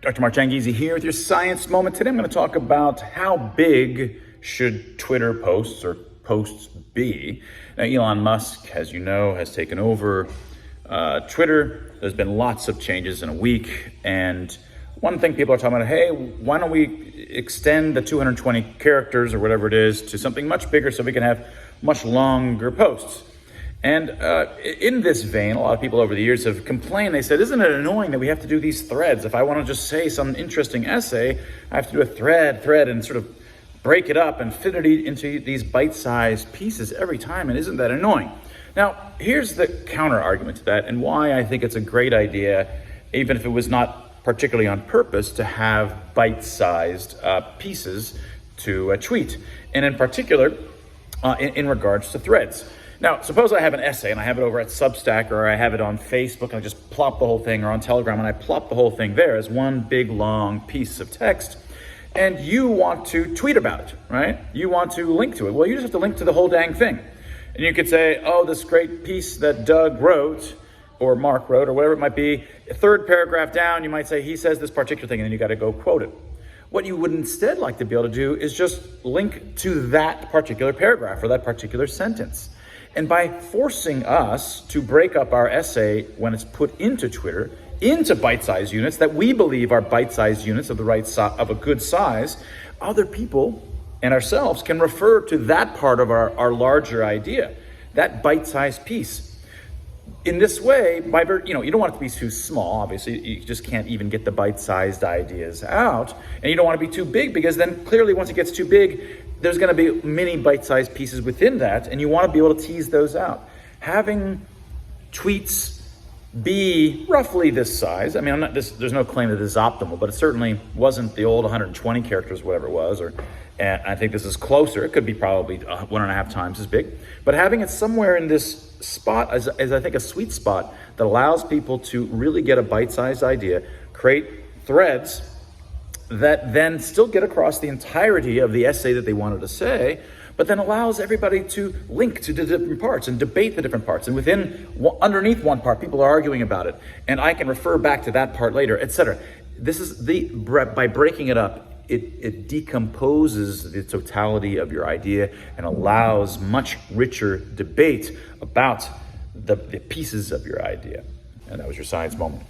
Dr. Mark Jangizi here with your science moment. Today I'm going to talk about how big should Twitter posts or posts be. Now, Elon Musk, as you know, has taken over Twitter. There's been lots of changes in a week. And one thing people are talking about, hey, why don't we extend the 220 characters or whatever it is to something much bigger so we can have much longer posts? And in this vein, a lot of people over the years have complained. They said, isn't it annoying that we have to do these threads? If I want to just say some interesting essay, I have to do a thread, and sort of break it up and fit it into these bite-sized pieces every time. And isn't that annoying? Now, here's the counter argument to that and why I think it's a great idea, even if it was not particularly on purpose, to have bite-sized pieces to tweet. And in particular, in regards to threads. Now, suppose I have an essay and I have it over at Substack, or I have it on Facebook and I just plop the whole thing, or on Telegram and I plop the whole thing there as one big long piece of text, and you want to tweet about it, right? You want to link to it. Well, you just have to link to the whole dang thing. And you could say, oh, this great piece that Doug wrote, or Mark wrote, or whatever it might be, a third paragraph down, you might say, he says this particular thing, and then you got to go quote it. What you would instead like to be able to do is just link to that particular paragraph or that particular sentence. And by forcing us to break up our essay when it's put into Twitter, into bite-sized units that we believe are bite-sized units of the right of a good size, other people and ourselves can refer to that part of our larger idea, that bite-sized piece. In this way, you don't want it to be too small. Obviously, you just can't even get the bite-sized ideas out. And you don't want to be too big, because then clearly once it gets too big, there's going to be many bite-sized pieces within that, and you want to be able to tease those out. Having tweets be roughly this size, I mean, there's no claim that this is optimal, but it certainly wasn't the old 120 characters, whatever it was, and I think this is closer. It could be probably 1.5 times as big. But having it somewhere in this spot is I think a sweet spot that allows people to really get a bite-sized idea, create threads that then still get across the entirety of the essay that they wanted to say, but then allows everybody to link to the different parts and debate the different parts. And underneath one part, people are arguing about it, and I can refer back to that part later, etc. This is by breaking it up, it decomposes the totality of your idea and allows much richer debate about the pieces of your idea. And that was your science moment.